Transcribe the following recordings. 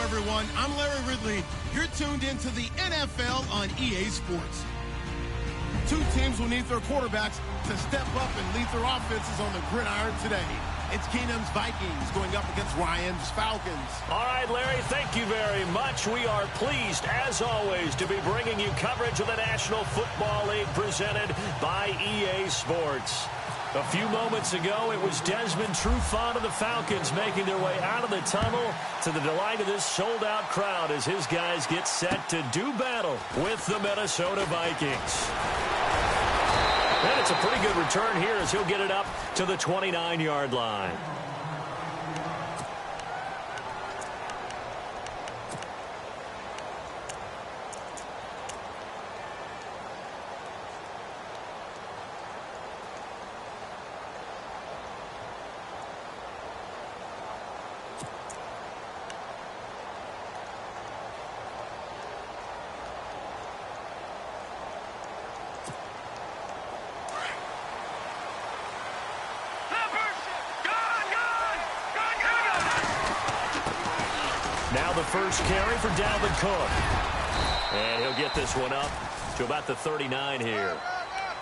Everyone, I'm Larry Ridley. You're tuned into the NFL on EA Sports. Two teams will need their quarterbacks to step up and lead their offenses on the gridiron today. It's Keenum's Vikings going up against Ryan's Falcons. All right, Larry, thank you very much. We are pleased, as always, to be bringing you coverage of the National Football League presented by EA Sports. A few moments ago, it was Desmond Trufant of the Falcons making their way out of the tunnel to the delight of this sold-out crowd as his guys get set to do battle with the Minnesota Vikings. And it's a pretty good return here as he'll get it up to the 29-yard line. Now the first carry for Dalvin Cook. And he'll get this one up to about the 39 here.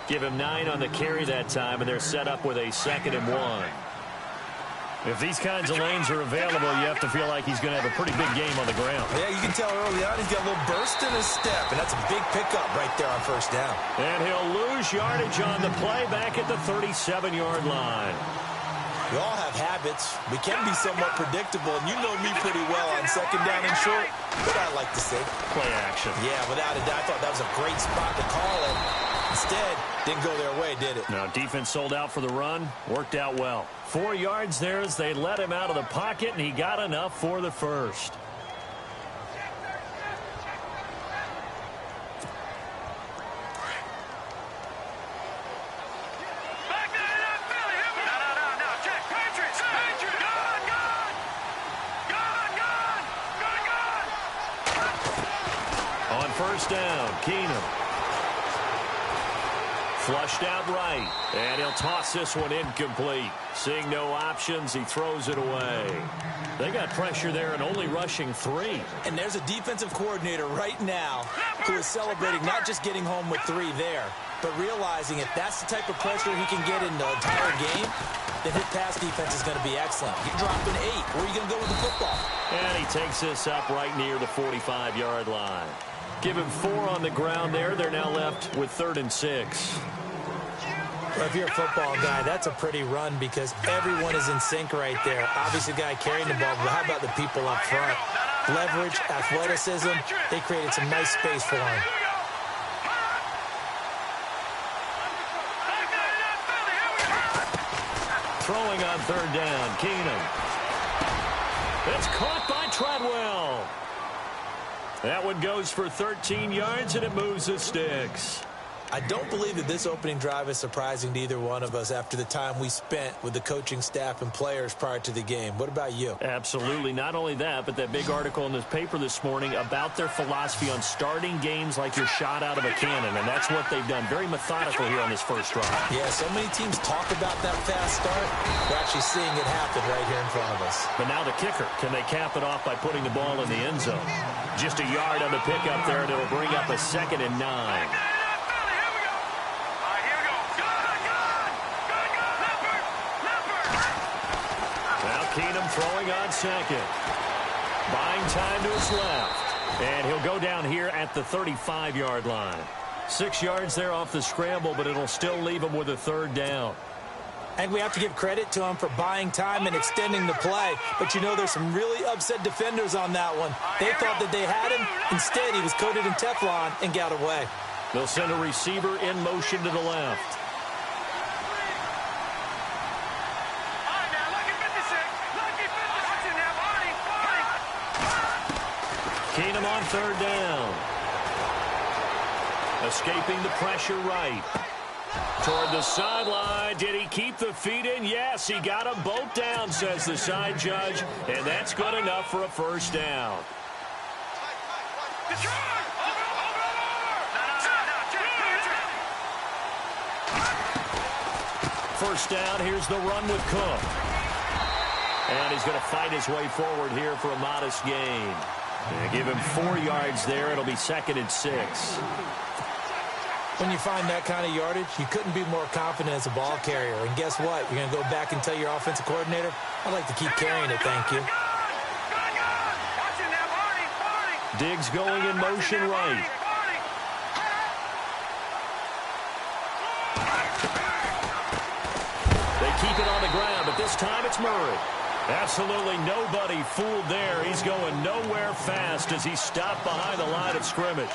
Give him 9 on the carry that time, and they're set up with a 2nd and 1. If these kinds of lanes are available, you have to feel like he's going to have a pretty big game on the ground. Yeah, you can tell early on he's got a little burst in his step, and that's a big pickup right there on first down. And he'll lose yardage on the play back at the 37-yard line. We all have habits. We can be somewhat predictable, and you know me pretty well on 2nd down and short. What I like to say. Play action. Yeah, without a doubt, I thought that was a great spot to call it. Instead, didn't go their way, did it? No, defense sold out for the run. Worked out well. 4 yards there as they let him out of the pocket, and he got enough for the first. On first down, Keenum. Flushed out right, and he'll toss this one incomplete. Seeing no options, he throws it away. They got pressure there and only rushing 3. And there's a defensive coordinator right now who is celebrating not just getting home with 3 there, but realizing if that's the type of pressure he can get in the entire game, then his pass defense is going to be excellent. You're dropping 8. Where are you going to go with the football? And he takes this up right near the 45-yard line. Give him 4 on the ground there. They're now left with 3rd and 6. Well, if you're a football guy, that's a pretty run because everyone is in sync right there. Obviously, the guy carrying the ball, but how about the people up front? Leverage, athleticism, they created some nice space for him. Throwing on 3rd down, Keenum. It's caught by Treadwell. That one goes for 13 yards, and it moves the sticks. I don't believe that this opening drive is surprising to either one of us after the time we spent with the coaching staff and players prior to the game. What about you? Absolutely. Not only that, but that big article in this paper this morning about their philosophy on starting games like you're shot out of a cannon, and that's what they've done. Very methodical here on this first drive. Yeah, so many teams talk about that fast start. We're actually seeing it happen right here in front of us. But now the kicker. Can they cap it off by putting the ball in the end zone? Just a yard on the pickup there, and it'll bring up a 2nd and 9. Keenum throwing on 2nd. Buying time to his left. And he'll go down here at the 35-yard line. 6 yards there off the scramble, but it'll still leave him with a 3rd down. And we have to give credit to him for buying time and extending the play. But, you know, there's some really upset defenders on that one. They thought that they had him. Instead, he was coated in Teflon and got away. They'll send a receiver in motion to the left. Keenum on 3rd down. Escaping the pressure right. Toward the sideline. Did he keep the feet in? Yes, he got them both down, says the side judge. And that's good enough for a first down. First down, here's the run with Cook. And he's going to fight his way forward here for a modest gain. Give him 4 yards there. It'll be 2nd and 6. When you find that kind of yardage, you couldn't be more confident as a ball carrier. And guess what? You're going to go back and tell your offensive coordinator, I'd like to keep carrying it, thank you. Diggs going in motion right. They keep it on the ground, but this time it's Murray. Absolutely nobody fooled there. He's going nowhere fast as he's stopped behind the line of scrimmage.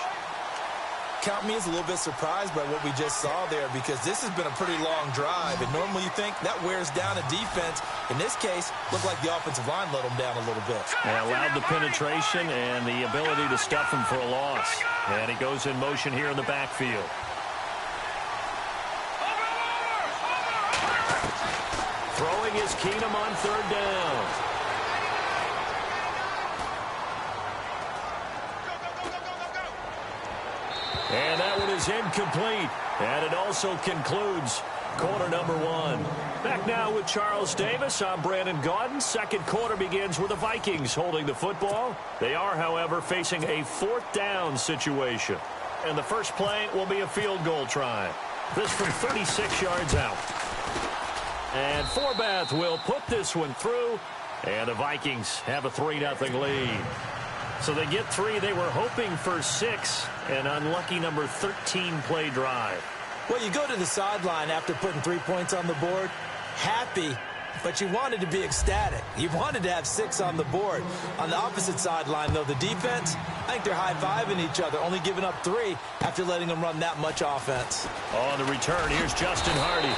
Count me as a little bit surprised by what we just saw there, because this has been a pretty long drive, and normally you think that wears down a defense. In this case, looked like the offensive line let them down a little bit. They allowed the penetration and the ability to stuff him for a loss. And he goes in motion here in the backfield. Throwing is Keenum on 3rd down. And that one is incomplete. And it also concludes quarter number 1. Back now with Charles Davis. I'm Brandon Gaudin. Second quarter begins with the Vikings holding the football. They are, however, facing a 4th down situation. And the first play will be a field goal try. This from 36 yards out. And Forbath will put this one through. And the Vikings have a 3-0 lead. So they get 3. They were hoping for 6. An unlucky number 13 play drive. Well, you go to the sideline after putting 3 points on the board, happy, but you wanted to be ecstatic. You wanted to have 6 on the board. On the opposite sideline, though, the defense, I think they're high-fiving each other, only giving up 3 after letting them run that much offense. On the return, here's Justin Hardy.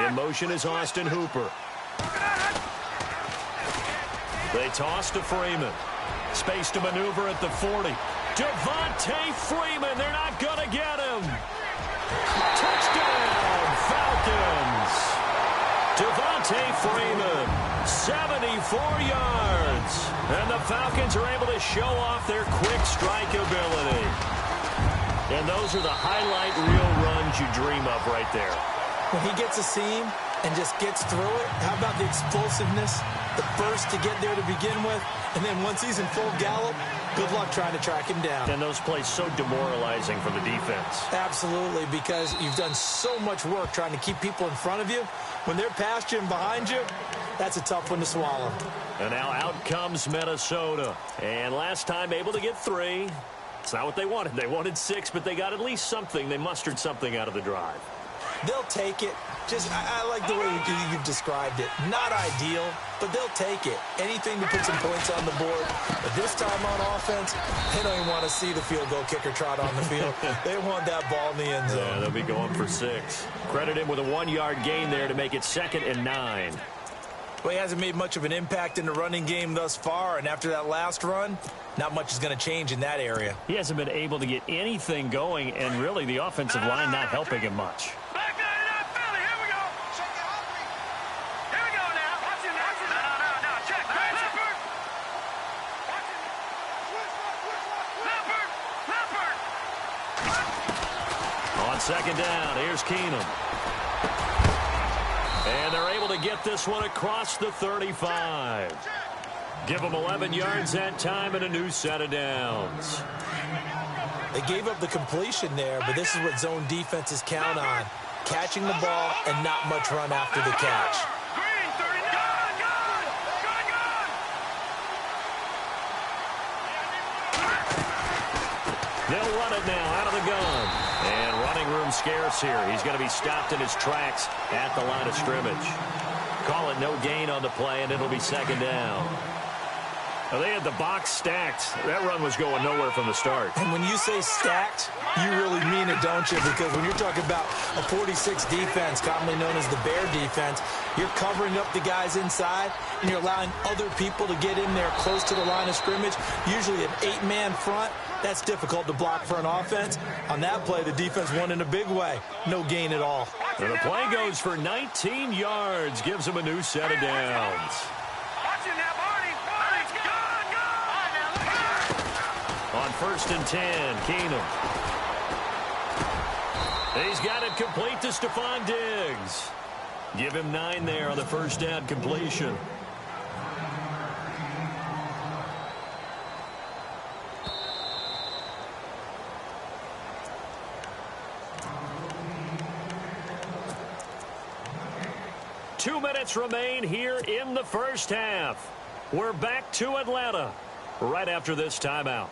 In motion is Austin Hooper. They toss to Freeman. Space to maneuver at the 40. Devontae Freeman, they're not going to get him. Touchdown, Falcons. Devontae Freeman, 74 yards. And the Falcons are able to show off their quick strike ability. And those are the highlight reel runs you dream of right there. When he gets a seam and just gets through it, how about the explosiveness, the burst to get there to begin with, and then once he's in full gallop, good luck trying to track him down. And those plays so demoralizing for the defense. Absolutely, because you've done so much work trying to keep people in front of you. When they're past you and behind you, that's a tough one to swallow. And now out comes Minnesota. And last time able to get 3. It's not what they wanted. They wanted 6, but they got at least something. They mustered something out of the drive. They'll take it. I like the way you've described it. Not ideal, but they'll take it. Anything to put some points on the board. But this time on offense, they don't even want to see the field goal kicker trot on the field. They want that ball in the end zone. Yeah, they'll be going for 6. Credit him with a 1-yard gain there to make it 2nd and 9. Well, he hasn't made much of an impact in the running game thus far, and after that last run, not much is going to change in that area. He hasn't been able to get anything going, and really the offensive line not helping him much. On 2nd down, here's Keenum. And they're able to get this one across the 35. Give them 11 yards that time and a new set of downs. They gave up the completion there, but this is what zone defenses count on. Catching the ball and not much run after the catch. They'll run it now out of the gun. And running room scarce here. He's going to be stopped in his tracks at the line of scrimmage. Call it no gain on the play, and it'll be second down. Now, they had the box stacked. That run was going nowhere from the start. And when you say stacked, you really mean it, don't you? Because when you're talking about a 46 defense, commonly known as the Bear defense, you're covering up the guys inside, and you're allowing other people to get in there close to the line of scrimmage, usually an 8-man front. That's difficult to block for an offense. On that play, the defense won in a big way. No gain at all. And the play goes for 19 yards, gives them a new set of downs. On 1st and 10, Keenum. He's got it complete to Stephon Diggs. Give him 9 there on the first down completion. Two minutes remain here in the first half. We're back to Atlanta right after this timeout.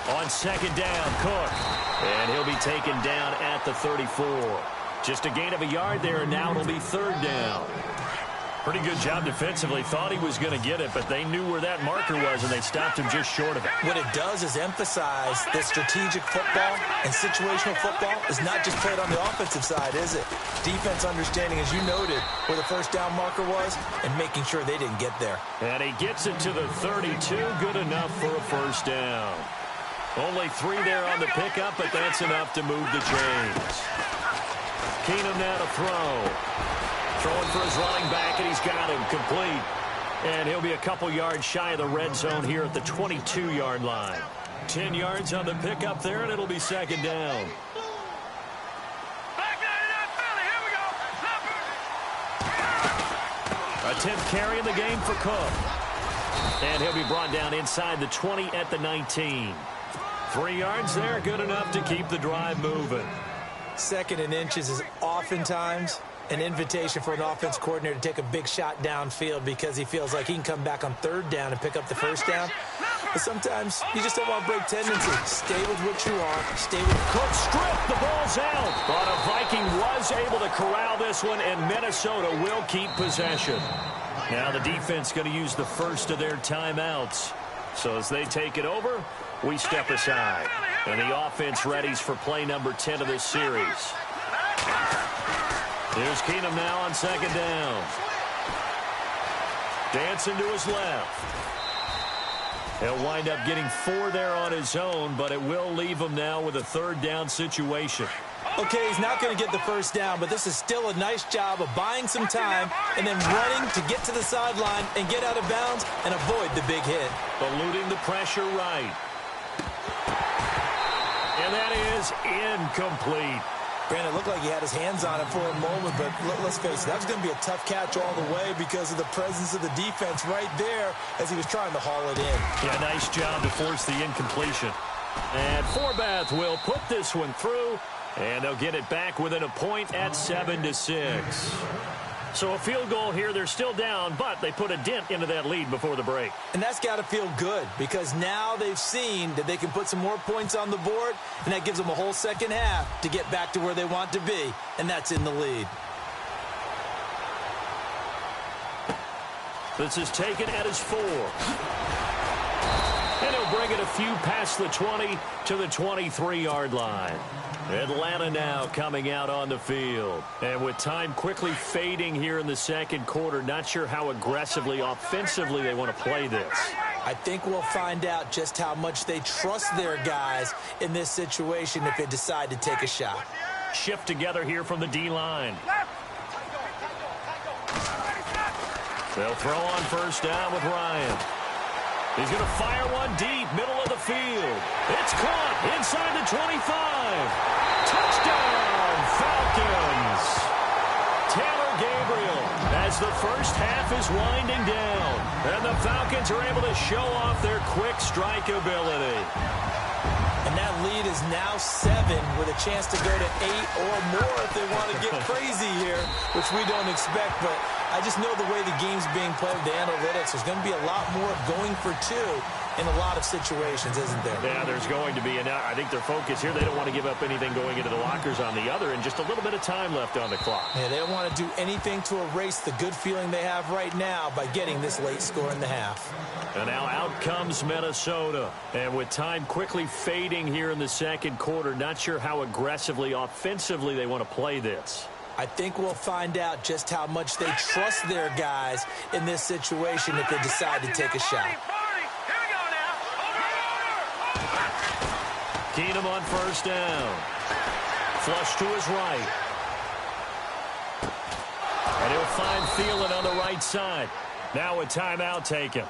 On second down, Cook. And he'll be taken down at the 34. Just a gain of a yard there, and now it'll be third down. Pretty good job defensively. Thought he was going to get it, but they knew where that marker was, and they stopped him just short of it. What it does is emphasize that strategic football and situational football is not just played on the offensive side, is it? Defense understanding, as you noted, where the first down marker was and making sure they didn't get there. And he gets it to the 32. Good enough for a first down. Only 3 there on the pickup, but that's enough to move the chains. Keenum now to throw. Throwing for his running back, and he's got him complete. And he'll be a couple yards shy of the red zone here at the 22-yard line. 10 yards on the pickup there, and it'll be second down. A 10th carry in the game for Cook. And he'll be brought down inside the 20 at the 19. 3 yards there, good enough to keep the drive moving. 2nd and inches is oftentimes an invitation for an offense coordinator to take a big shot downfield because he feels like he can come back on 3rd down and pick up the first down. But sometimes you just don't want to break tendency. Stay with what you are. Stay with Cook stripped. The ball's out. But a Viking was able to corral this one, and Minnesota will keep possession. Now the defense going to use the first of their timeouts. So as they take it over, we step aside. And the offense readies for play number 10 of this series. Here's Keenum now on second down. Dancing to his left. He'll wind up getting 4 there on his own, but it will leave him now with a 3rd down situation. Okay, he's not going to get the first down, but this is still a nice job of buying some time and then running to get to the sideline and get out of bounds and avoid the big hit. Eluding the pressure right. And that is incomplete. Brandon, it looked like he had his hands on it for a moment, but let's face it, that was going to be a tough catch all the way because of the presence of the defense right there as he was trying to haul it in. Yeah, nice job to force the incompletion. And Forbath will put this one through, and they'll get it back within a point at 7-6. So a field goal here. They're still down, but they put a dent into that lead before the break. And that's got to feel good because now they've seen that they can put some more points on the board, and that gives them a whole second half to get back to where they want to be, and that's in the lead. This is taken at his 4. And he'll bring it a few past the 20 to the 23-yard line. Atlanta now coming out on the field. And with time quickly fading here in the second quarter, not sure how aggressively, offensively they want to play this. I think we'll find out just how much they trust their guys in this situation if they decide to take a shot. Shift together here from the D-line. They'll throw on first down with Ryan. He's going to fire one deep, middle of the field. It's caught inside the 25. Touchdown, Falcons. Taylor Gabriel as the first half is winding down. And the Falcons are able to show off their quick strike ability. And that lead is now 7 with a chance to go to 8 or more if they want to get crazy here, which we don't expect. But I just know the way the game's being played, the analytics, there's going to be a lot more going for 2 in a lot of situations, isn't there? Yeah, there's going to be. And I think their focus here, they don't want to give up anything going into the lockers on the other, and just a little bit of time left on the clock. Yeah, they don't want to do anything to erase the good feeling they have right now by getting this late score in the half. And now out comes Minnesota. And with time quickly fading here in the second quarter, not sure how aggressively, offensively they want to play this. I think we'll find out just how much they trust their guys in this situation if they decide to take a shot. Keenum on first down. Flush to his right. And he'll find Thielen on the right side. Now a timeout taken.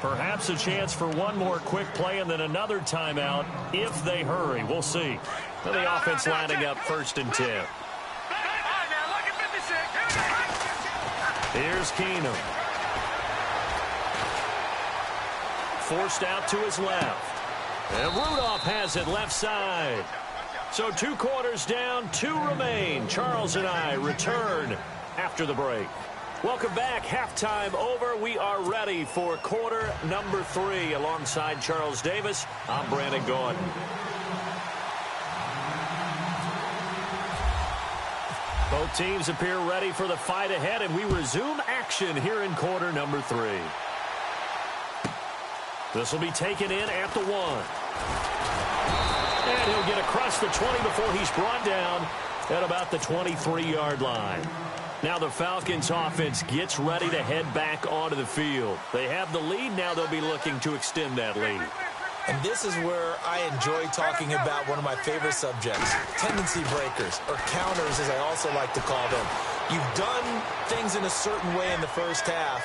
Perhaps a chance for one more quick play and then another timeout if they hurry. We'll see. And the offense lining up 1st and 10. Here's Keenum. Forced out to his left. And Rudolph has it left side. So 2 quarters down, 2 remain. Charles and I return after the break. Welcome back. Halftime over. We are ready for quarter number 3. Alongside Charles Davis, I'm Brandon Gordon. Both teams appear ready for the fight ahead, and we resume action here in quarter number 3. This will be taken in at the 1. And he'll get across the 20 before he's brought down at about the 23-yard line. Now the Falcons offense gets ready to head back onto the field. They have the lead. Now they'll be looking to extend that lead. And this is where I enjoy talking about one of my favorite subjects, tendency breakers, or counters as I also like to call them. You've done things in a certain way in the first half,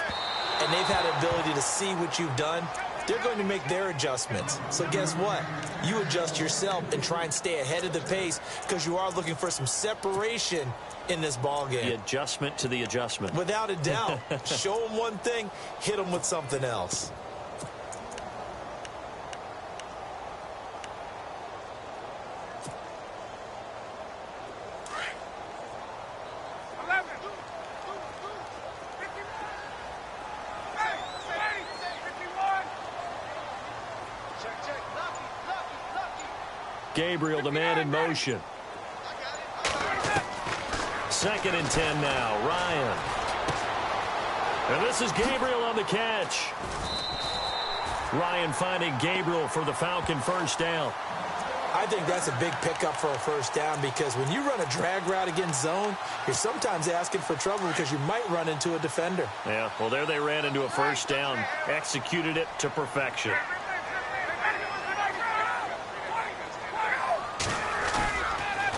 and they've had an ability to see what you've done. They're going to make their adjustments. So guess what? You adjust yourself and try and stay ahead of the pace because you are looking for some separation in this ball game. The adjustment to the adjustment. Without a doubt. Show them one thing, hit them with something else. Gabriel, the man in motion. 2nd and 10 now. Ryan. And this is Gabriel on the catch. Ryan finding Gabriel for the Falcon first down. I think that's a big pickup for a first down because when you run a drag route against zone, you're sometimes asking for trouble because you might run into a defender. Yeah, well, there they ran into a first down. Executed it to perfection.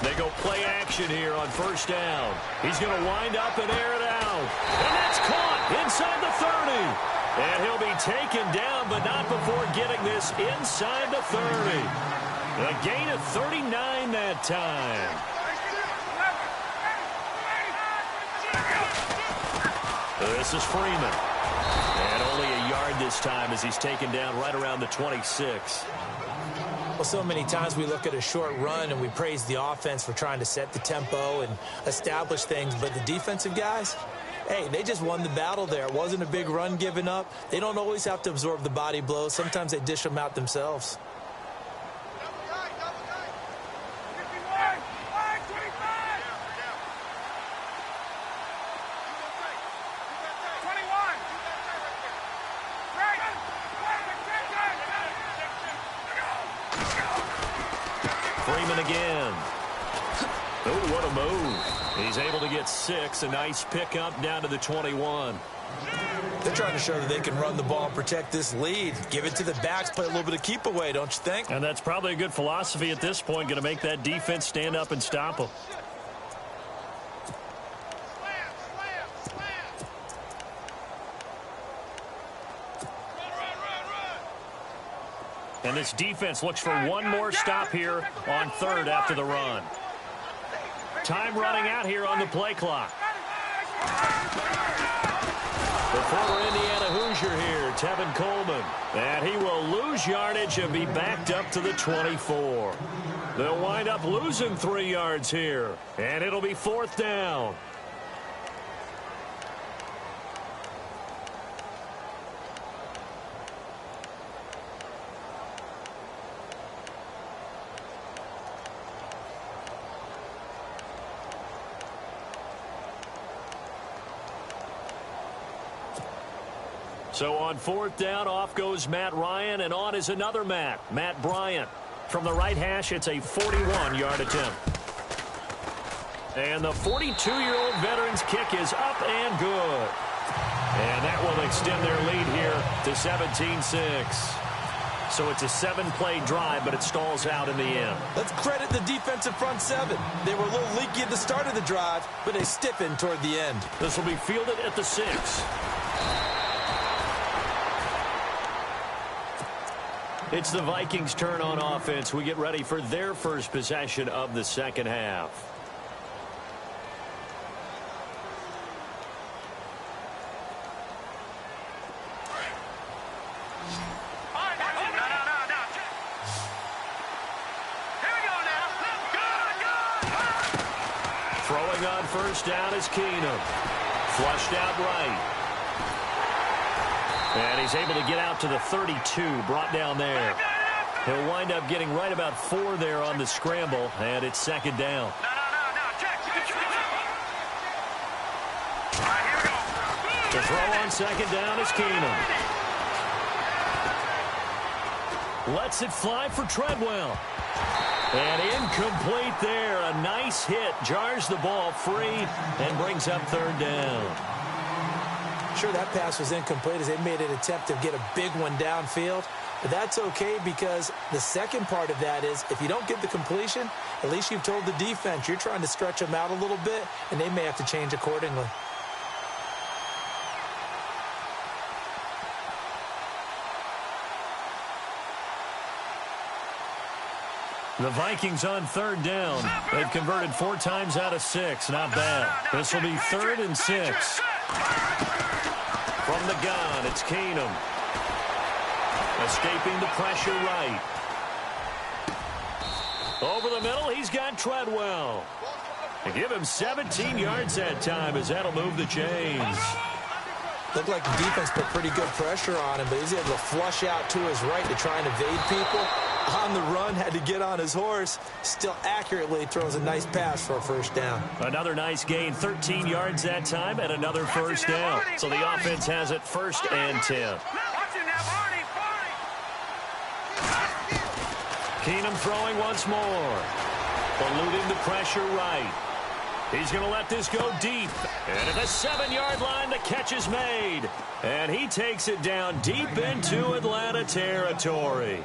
They go play action here on first down. He's going to wind up and air it out. And that's caught inside the 30. And he'll be taken down, but not before getting this inside the 30. A gain of 39 that time. This is Freeman. And only a yard this time as he's taken down right around the 26. Well, so many times we look at a short run and we praise the offense for trying to set the tempo and establish things, but the defensive guys, hey, they just won the battle there. It wasn't a big run given up. They don't always have to absorb the body blows. Sometimes they dish them out themselves. Freeman again. Oh, what a move. He's able to get 6. A nice pickup down to the 21. They're trying to show that they can run the ball and protect this lead. Give it to the backs, play a little bit of keep away, don't you think? And that's probably a good philosophy at this point, going to make that defense stand up and stop them. And this defense looks for one more stop here on 3rd after the run. Time running out here on the play clock. The former Indiana Hoosier here Tevin Coleman. And he will lose yardage and be backed up to the 24. They'll wind up losing 3 yards here. And it'll be 4th down. So on 4th down, off goes Matt Ryan, and on is another Matt Bryant. From the right hash, it's a 41-yard attempt. And the 42-year-old veteran's kick is up and good. And that will extend their lead here to 17-6. So it's a 7-play drive, but it stalls out in the end. Let's credit the defensive front 7. They were a little leaky at the start of the drive, but they stiffened toward the end. This will be fielded at the 6. It's the Vikings' turn on offense. We get ready for their first possession of the second half. Throwing on first down is Keenum. Flushed out right. And he's able to get out to the 32, brought down there. He'll wind up getting right about 4 there on the scramble, and it's 2nd down. The throw on 2nd down is Keenum. Lets it fly for Treadwell. And incomplete there. A nice hit. Jars the ball free and brings up 3rd down. Sure, that pass was incomplete as they made an attempt to get a big one downfield. But that's okay because the second part of that is if you don't get the completion, at least you've told the defense you're trying to stretch them out a little bit, and they may have to change accordingly. The Vikings on 3rd down. They've converted 4 times out of 6. Not bad. This will be 3rd and 6. From the gun, it's Keenum. Escaping the pressure right. Over the middle, he's got Treadwell. And give him 17 yards that time as that'll move the chains. Looked like the defense put pretty good pressure on him, but he's able to flush out to his right to try and evade people. On the run, had to get on his horse. Still accurately throws a nice pass for a 1st down. Another nice gain, 13 yards that time, and another 1st down. So the offense has it 1st and 10. Keenum throwing once more. Eluding the pressure right. He's going to let this go deep. And at the 7-yard line, the catch is made. And he takes it down deep into Atlanta territory.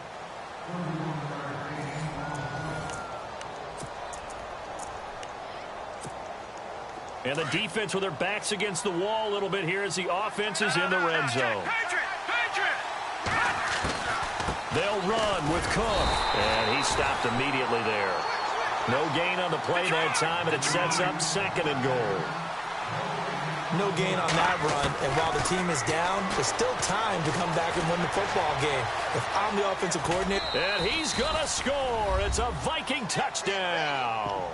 And the defense with their backs against the wall a little bit here as the offense is in the red zone. They'll run with Cook. And he stopped immediately there. No gain on the play that time, and it sets up 2nd and goal. No gain on that run, and while the team is down, there's still time to come back and win the football game. If I'm the offensive coordinator... And he's going to score. It's a Viking touchdown.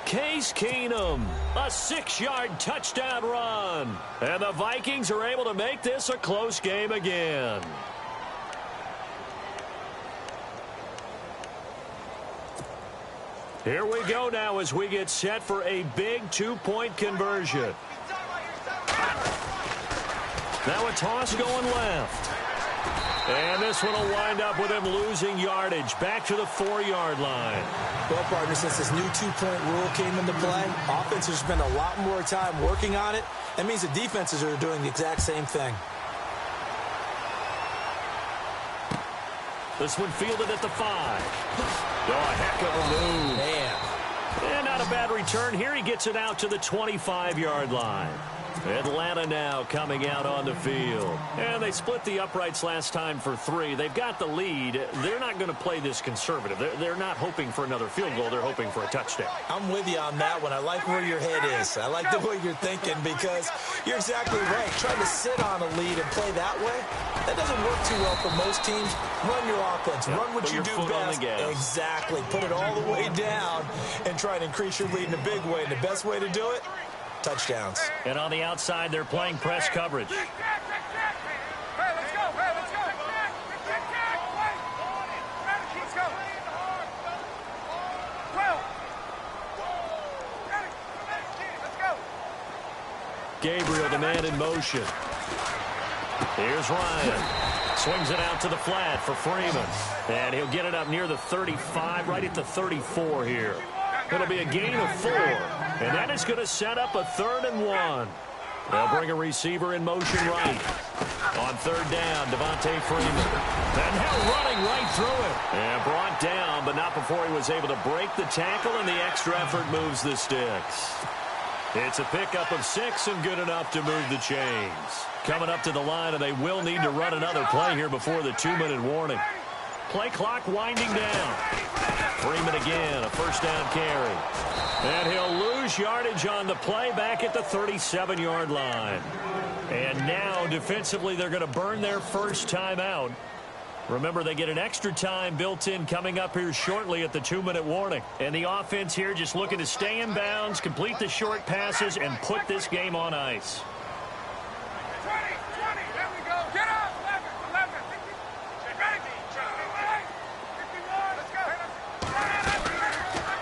Case Keenum, a 6-yard touchdown run. And the Vikings are able to make this a close game again. Here we go now as we get set for a big 2-point conversion. Now a toss going left. And this one will wind up with him losing yardage back to the 4-yard line. Well, partner, since this new 2-point rule came into play, offenses spend a lot more time working on it. That means the defenses are doing the exact same thing. This one fielded at the 5. Oh, a heck of a move. Man. And not a bad return here. He gets it out to the 25-yard line. Atlanta now coming out on the field. And they split the uprights last time for 3. They've got the lead. They're not going to play this conservative. They're not hoping for another field goal. They're hoping for a touchdown. I'm with you on that one. I like where your head is. I like the way you're thinking because you're exactly right. Trying to sit on a lead and play that way, that doesn't work too well for most teams. Run your offense. Run what you do best. Exactly. Put it all the way down and try to increase your lead in a big way. And the best way to do it, touchdowns. And on the outside, they're playing press coverage. Gabriel, the man in motion. Here's Ryan. Swings it out to the flat for Freeman. And he'll get it up near the 35, right at the 34 here. It'll be a gain of 4. And that is going to set up a 3rd and 1. They'll bring a receiver in motion right. On 3rd down, Devontae Freeman. And now running right through it. And brought down, but not before he was able to break the tackle, and the extra effort moves the sticks. It's a pickup of 6 and good enough to move the chains. Coming up to the line, and they will need to run another play here before the 2-minute warning. Play clock winding down. Freeman again, a 1st down carry. And he'll lose yardage on the play back at the 37-yard line. And now, defensively, they're going to burn their first timeout. Remember, they get an extra time built in coming up here shortly at the 2-minute warning. And the offense here just looking to stay in bounds, complete the short passes, and put this game on ice. 20, there we go. Get up! 11.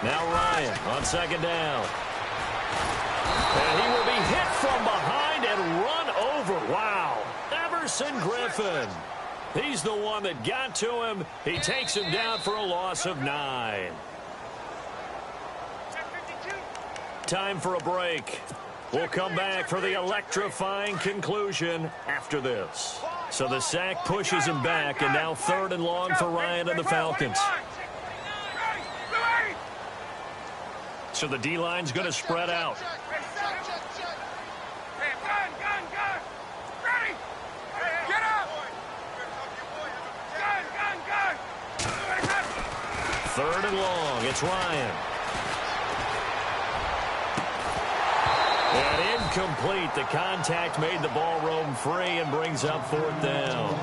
Now Ryan on 2nd down. And he will be hit from behind and run over. Wow. Everson Griffin. He's the one that got to him. He takes him down for a loss of 9. Time for a break. We'll come back for the electrifying conclusion after this. So the sack pushes him back, and now 3rd and long for Ryan and the Falcons. So the D-line's going to spread out. Third and long. It's Ryan. And incomplete. The contact made the ball roam free and brings up 4th down.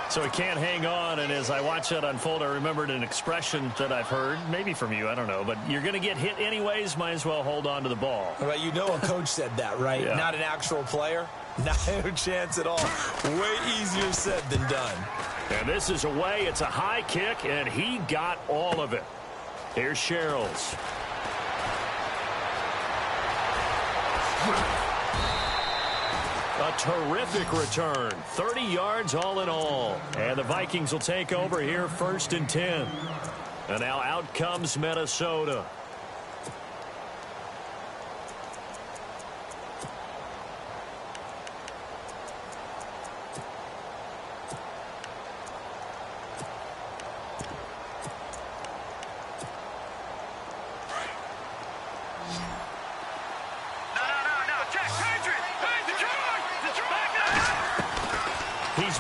So he can't hang on, and as I watch that unfold, I remembered an expression that I've heard, maybe from you, I don't know, but you're going to get hit anyways, might as well hold on to the ball. Well, you know a coach said that, right? Yeah. Not an actual player. No chance at all. Way easier said than done. And this is away. It's a high kick, and he got all of it. Here's Sherrills. A terrific return. 30 yards all in all. And the Vikings will take over here 1st and 10. And now out comes Minnesota.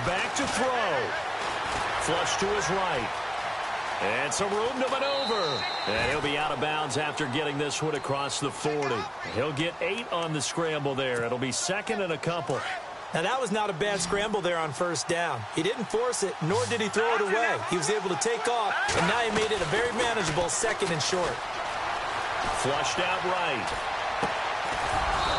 Back to throw. Flush to his right. And some room to maneuver. And he'll be out of bounds after getting this one across the 40. He'll get 8 on the scramble there. It'll be 2nd and a couple. Now, that was not a bad scramble there on 1st down. He didn't force it, nor did he throw it away. He was able to take off, and now he made it a very manageable 2nd and short. Flushed out right.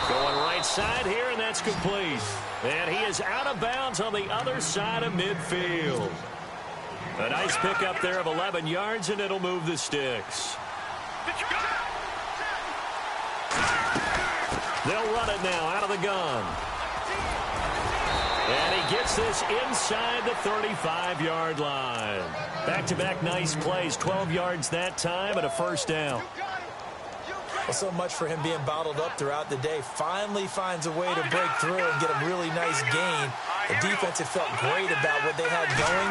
Going right side here, and that's complete. And he is out of bounds on the other side of midfield. A nice pickup there of 11 yards, and it'll move the sticks. They'll run it now out of the gun. And he gets this inside the 35-yard line. Back-to-back nice plays, 12 yards that time, and a 1st down. Well, so much for him being bottled up throughout the day. Finally finds a way to break through and get a really nice gain. The defense had felt great about what they had going.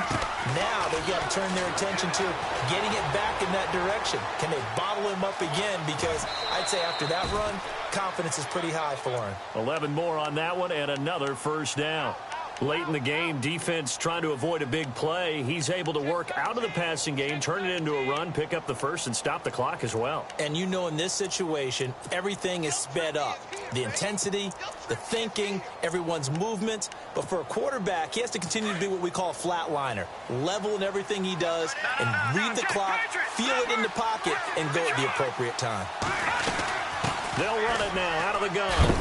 Now they've got to turn their attention to getting it back in that direction. Can they bottle him up again? Because I'd say after that run, confidence is pretty high for him. 11 more on that one and another first down. Late in the game, defense trying to avoid a big play. He's able to work out of the passing game, turn it into a run, pick up the first, and stop the clock as well. And you know in this situation, everything is sped up. The intensity, the thinking, everyone's movement. But for a quarterback, he has to continue to be what we call a flatliner. Level in everything he does and read the clock, feel it in the pocket, and go at the appropriate time. They'll run it now out of the gun.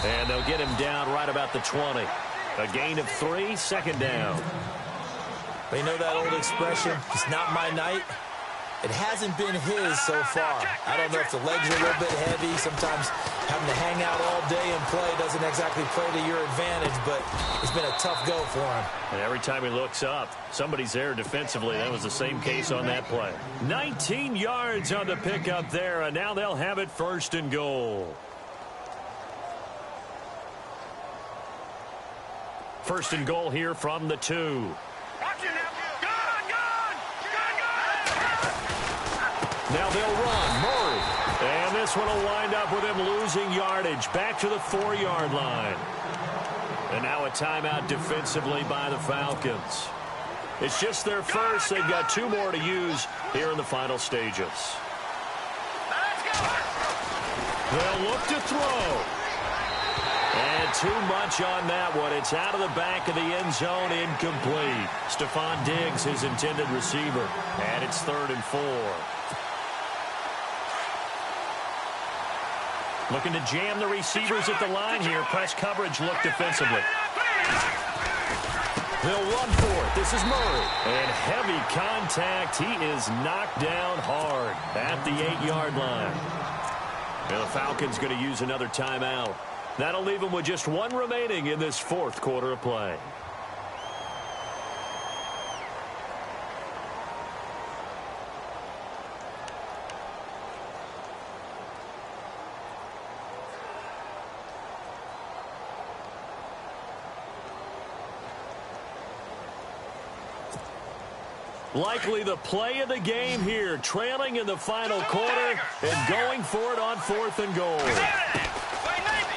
And they'll get him down right about the 20. A gain of 3, second down. But you know that old expression, it's not my night? It hasn't been his so far. I don't know if the legs are a little bit heavy. Sometimes having to hang out all day and play doesn't exactly play to your advantage, but it's been a tough go for him. And every time he looks up, somebody's there defensively. That was the same case on that play. 19 yards on the pickup there, and now they'll have it first and goal. First and goal here from the 2. Now they'll run. Murray. And this one will wind up with him losing yardage. Back to the 4-yard line. And now a timeout defensively by the Falcons. It's just their first. They've got 2 more to use here in the final stages. They'll look to throw. And too much on that one. It's out of the back of the end zone, incomplete. Stephon Diggs, his intended receiver. And it's 3rd and 4. Looking to jam the receivers at the line here. Press coverage look defensively. They'll run for it. This is Murray. And heavy contact. He is knocked down hard at the 8-yard line. And the Falcons going to use another timeout. That'll leave them with just 1 remaining in this 4th quarter of play. Likely the play of the game here, trailing in the final quarter and going for it on 4th and goal.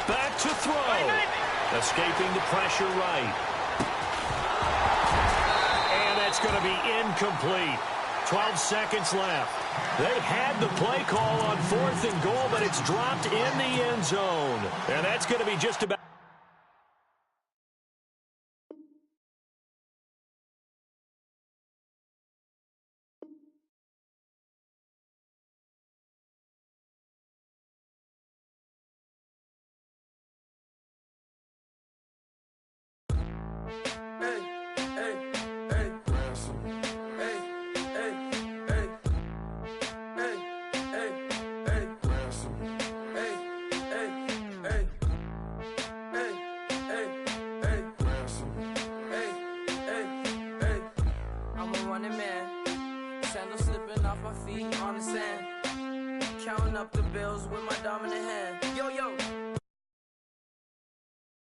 Back to throw. Escaping the pressure right. And that's going to be incomplete. 12 seconds left. They had the play call on 4th and goal, but it's dropped in the end zone. And that's going to be just about... Counting up the bills with my dominant hand. Yo, yo.